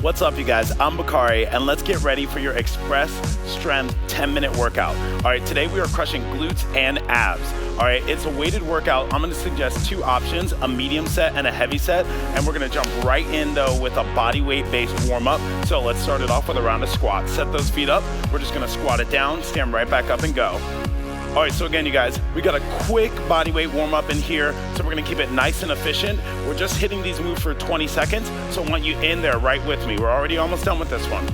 What's up, you guys? I'm Bakari, and let's get ready for your Express Strength 10-minute workout. All right, today we are crushing glutes and abs. All right, it's a weighted workout. I'm gonna suggest two options, a medium set and a heavy set, and we're gonna jump right in though with a body weight based warm up. So let's start it off with a round of squats. Set those feet up. We're just gonna squat it down, stand right back up and go. All right, so again, you guys, we got a quick body weight warm up in here, so we're gonna keep it nice and efficient. We're just hitting these moves for 20 seconds, so I want you in there right with me. We're already almost done with this one.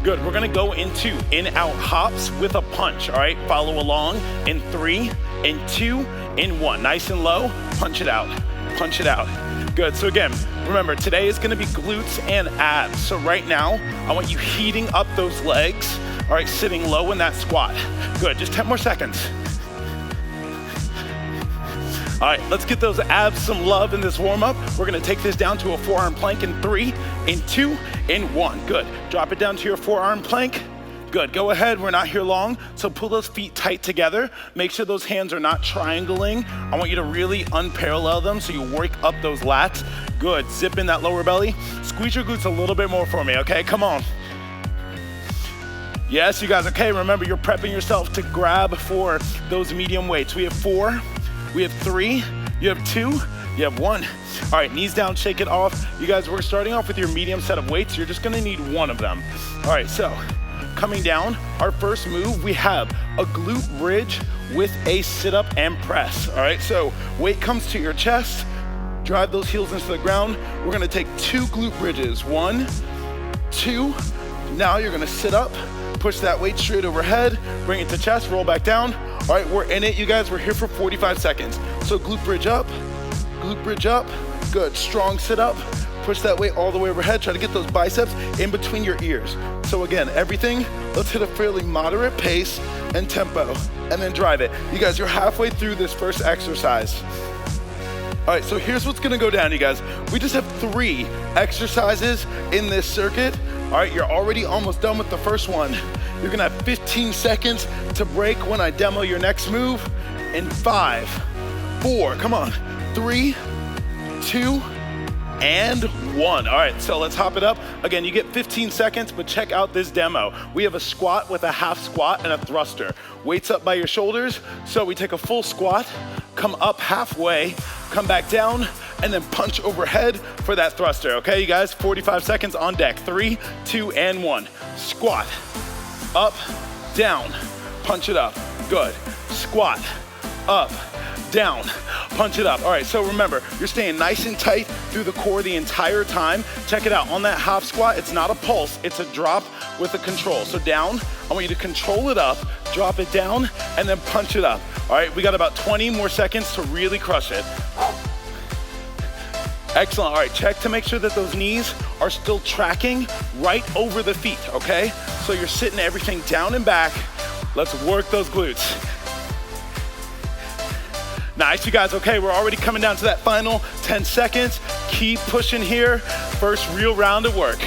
Good, we're gonna go into in-out hops with a punch, all right? Follow along in 3, in 2, in 1. Nice and low, punch it out, punch it out. Good, so again, remember, today is gonna be glutes and abs. So right now, I want you heating up those legs, all right, sitting low in that squat. Good, just 10 more seconds. All right, let's get those abs some love in this warm up. We're gonna take this down to a forearm plank in 3, in 2, in 1. Good, drop it down to your forearm plank. Good, go ahead, we're not here long, so pull those feet tight together. Make sure those hands are not triangling. I want you to really unparallel them so you work up those lats. Good, zip in that lower belly. Squeeze your glutes a little bit more for me, okay? Come on. Yes, you guys, okay, remember you're prepping yourself to grab for those medium weights. We have 4, we have 3, you have 2, you have 1. All right, knees down, shake it off. You guys, we're starting off with your medium set of weights. You're just gonna need 1 of them. All right, so coming down, our first move, we have a glute bridge with a sit-up and press. All right, so weight comes to your chest, drive those heels into the ground. We're gonna take 2 glute bridges. 1, 2, now you're gonna sit up, push that weight straight overhead, bring it to chest, roll back down. All right, we're in it, you guys. We're here for 45 seconds. So glute bridge up, good, strong sit up, push that weight all the way overhead, try to get those biceps in between your ears. So again, everything, let's hit a fairly moderate pace and tempo, and then drive it. You guys, you're halfway through this first exercise. All right, so here's what's gonna go down, you guys. We just have 3 exercises in this circuit. All right, you're already almost done with the first one. You're gonna have 15 seconds to break when I demo your next move. In 5, 4, come on, 3, 2, and 1. All right, so let's hop it up. Again, you get 15 seconds, but check out this demo. We have a squat with a half squat and a thruster. Weights up by your shoulders. So we take a full squat, come up halfway, come back down, and then punch overhead for that thruster, okay, you guys? 45 seconds on deck. 3, 2, and 1. Squat, up, down, punch it up. Good. Squat, up, down, punch it up. All right, so remember, you're staying nice and tight through the core the entire time. Check it out, on that half squat, it's not a pulse, it's a drop with a control. So down, I want you to control it up, drop it down, and then punch it up. All right, we got about 20 more seconds to really crush it. Excellent, all right, check to make sure that those knees are still tracking right over the feet, okay? So you're sitting everything down and back. Let's work those glutes. Nice, you guys, okay, we're already coming down to that final 10 seconds. Keep pushing here. First real round of work.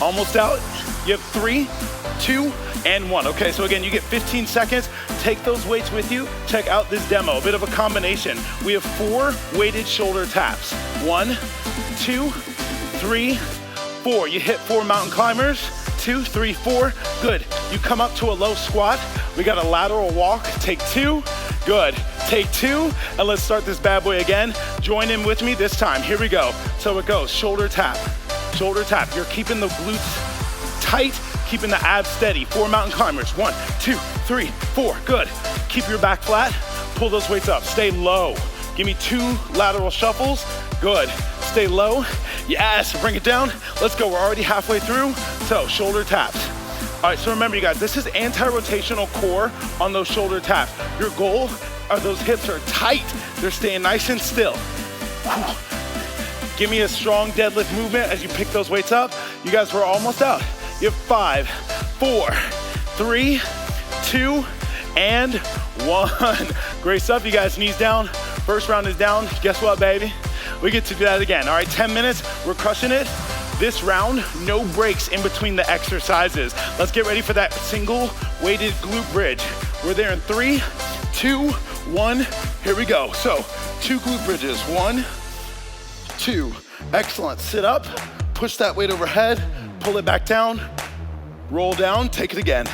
Almost out. You have 3, 2, and 1. Okay, so again, you get 15 seconds. Take those weights with you. Check out this demo, a bit of a combination. We have 4 weighted shoulder taps. 1, 2, 3, 4. You hit 4 mountain climbers. 2, 3, 4. Good. You come up to a low squat. We got a lateral walk. Take 2. Good. Take 2, and let's start this bad boy again. Join in with me this time. Here we go. So it goes shoulder tap, shoulder tap. You're keeping the glutes tight, keeping the abs steady. 4 mountain climbers. 1, 2, 3, 4. Good. Keep your back flat. Pull those weights up. Stay low. Give me 2 lateral shuffles. Good. Stay low. Yes, bring it down. Let's go, we're already halfway through. So shoulder taps. All right, so remember you guys, this is anti-rotational core on those shoulder taps. Your goal are those hips are tight. They're staying nice and still. Whew. Give me a strong deadlift movement as you pick those weights up. You guys, we're almost out. You have 5, 4, 3, 2, and 1. Great stuff, you guys, knees down. First round is down. Guess what, baby? We get to do that again. All right, 10 minutes, we're crushing it. This round, no breaks in between the exercises. Let's get ready for that single weighted glute bridge. We're there in 3, 2, 1, here we go. So 2 glute bridges, 1, 2, Excellent, sit up, push that weight overhead, pull it back down, roll down, take it again.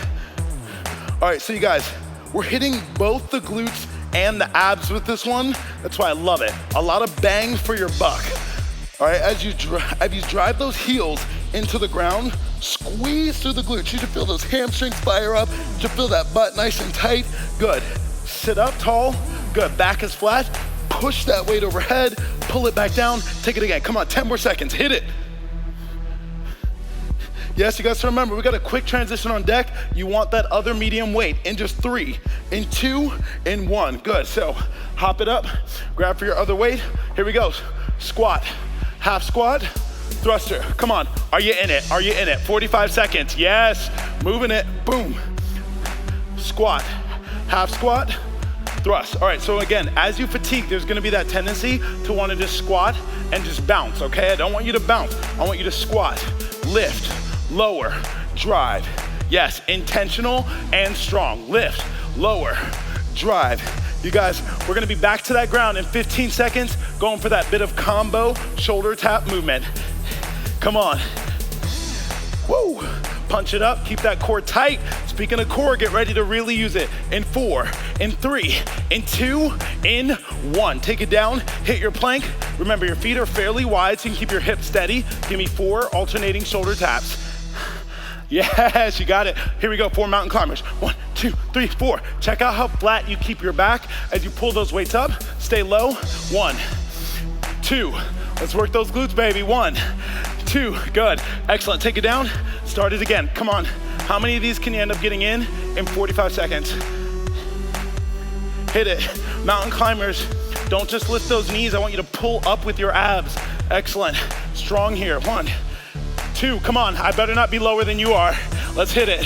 All right, so you guys, we're hitting both the glutes and the abs with this one. That's why I love it. A lot of bang for your buck. All right, as you drive those heels into the ground, squeeze through the glutes. You should feel those hamstrings fire up. You should feel that butt nice and tight. Good. Sit up tall. Good. Back is flat. Push that weight overhead. Pull it back down. Take it again. Come on, 10 more seconds. Hit it. Yes, you guys remember, we got a quick transition on deck. You want that other medium weight in just 3, in 2, in 1. Good. So hop it up. Grab for your other weight. Here we go. Squat. Half squat. Thruster, come on, are you in it? Are you in it? 45 seconds, yes, moving it, boom. Squat, half squat, thrust. All right, so again, as you fatigue, there's gonna be that tendency to wanna just squat and just bounce, okay? I don't want you to bounce, I want you to squat, lift, lower, drive. Yes, intentional and strong. Lift, lower, drive. You guys, we're gonna be back to that ground in 15 seconds, going for that bit of combo shoulder tap movement. Come on. Woo. Punch it up, keep that core tight. Speaking of core, get ready to really use it. In 4, in 3, in 2, in 1. Take it down, hit your plank. Remember, your feet are fairly wide so you can keep your hips steady. Give me 4 alternating shoulder taps. Yes, you got it. Here we go, 4 mountain climbers. 1, 2, 3, 4. Check out how flat you keep your back as you pull those weights up. Stay low. 1, 2. Let's work those glutes, baby. 1, 2, good. Excellent, take it down. Start it again, come on. How many of these can you end up getting in 45 seconds? Hit it. Mountain climbers, don't just lift those knees. I want you to pull up with your abs. Excellent, strong here. 1, 2, come on. I better not be lower than you are. Let's hit it.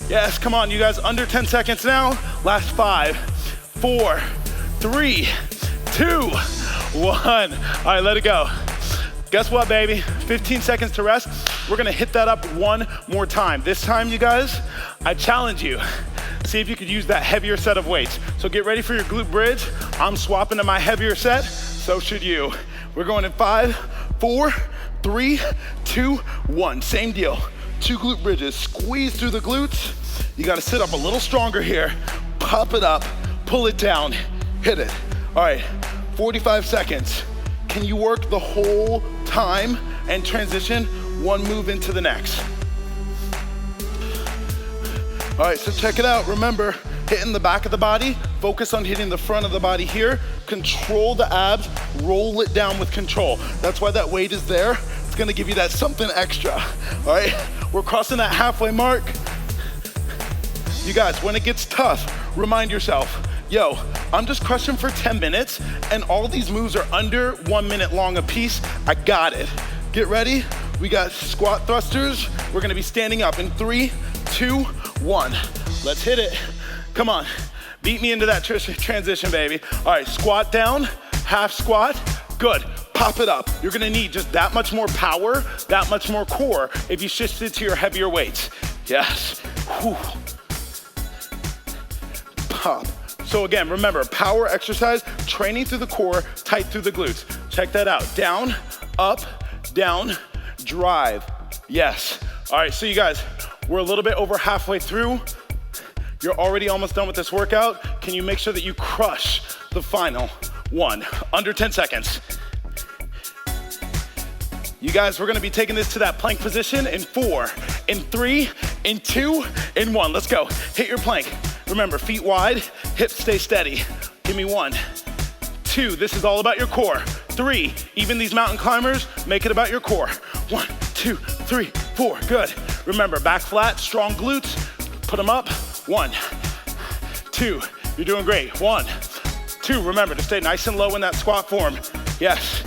Yes, come on, you guys, under 10 seconds now. Last 5, 4, 3, 2, 1. All right, let it go. Guess what, baby? 15 seconds to rest. We're gonna hit that up one more time. This time, you guys, I challenge you. See if you could use that heavier set of weights. So get ready for your glute bridge. I'm swapping to my heavier set, so should you. We're going in 5, 4, 3, 2, 1. Same deal. 2 glute bridges. Squeeze through the glutes. You gotta sit up a little stronger here. Pop it up, pull it down, hit it. All right, 45 seconds. Can you work the whole time and transition one move into the next? All right, so check it out. Remember, hitting the back of the body, focus on hitting the front of the body here, control the abs, roll it down with control. That's why that weight is there. It's gonna give you that something extra, all right? We're crossing that halfway mark. You guys, when it gets tough, remind yourself, yo, I'm just crushing for 10 minutes and all these moves are under 1 minute long a piece. I got it. Get ready. We got squat thrusters. We're gonna be standing up in 3, 2, 1. Let's hit it. Come on. Beat me into that transition, baby. All right, squat down, half squat. Good. Pop it up. You're gonna need just that much more power, that much more core if you shifted to your heavier weights. Yes. Whew. Pop. So again, remember, power exercise, training through the core, tight through the glutes. Check that out. Down, up, down, drive. Yes. All right, so you guys, we're a little bit over halfway through. You're already almost done with this workout. Can you make sure that you crush the final one? Under 10 seconds. You guys, we're gonna be taking this to that plank position in 4, in 3, in 2, in 1. Let's go. Hit your plank. Remember, feet wide, hips stay steady. Give me 1, 2, this is all about your core. 3, even these mountain climbers, make it about your core. 1, 2, 3, 4, good. Remember, back flat, strong glutes, put them up. 1, 2, you're doing great. 1, 2, remember to stay nice and low in that squat form. Yes.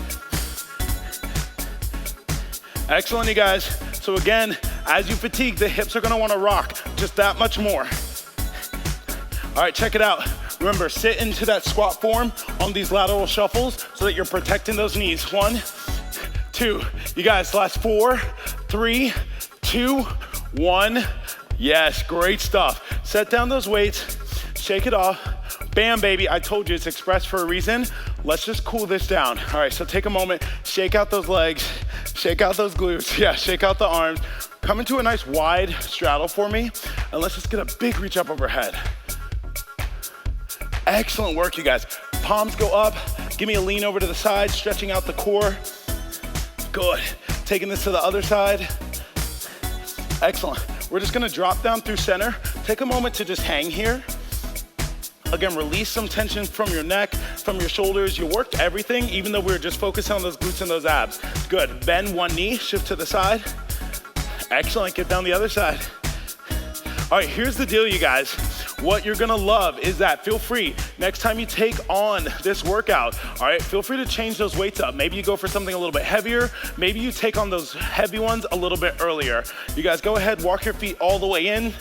Excellent, you guys. So again, as you fatigue, the hips are gonna wanna rock just that much more. All right, check it out. Remember, sit into that squat form on these lateral shuffles so that you're protecting those knees. 1, 2, you guys, last 4, 3, 2, 1. Yes, great stuff. Set down those weights, shake it off, Bam, baby, I told you it's express for a reason. Let's just cool this down. All right, so take a moment, shake out those legs, shake out those glutes, yeah, shake out the arms. Come into a nice wide straddle for me, and let's just get a big reach up overhead. Excellent work, you guys. Palms go up, give me a lean over to the side, stretching out the core. Good. Taking this to the other side. Excellent. We're just gonna drop down through center. Take a moment to just hang here. Again, release some tension from your neck, from your shoulders. You worked everything, even though we were just focusing on those glutes and those abs. Good. Bend one knee, shift to the side. Excellent. Get down the other side. All right, here's the deal, you guys. What you're gonna love is that, feel free, next time you take on this workout, all right, feel free to change those weights up. Maybe you go for something a little bit heavier. Maybe you take on those heavy ones a little bit earlier. You guys go ahead, walk your feet all the way in.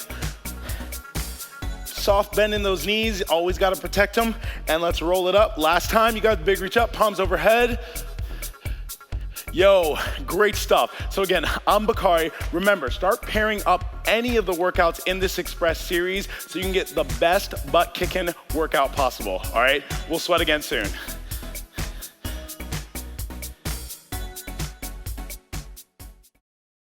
Soft bend in those knees, always gotta protect them. And let's roll it up. Last time, you got big reach up, palms overhead. Yo, great stuff. So again, I'm Bakari. Remember, start pairing up any of the workouts in this Express series so you can get the best butt kicking workout possible, all right? We'll sweat again soon.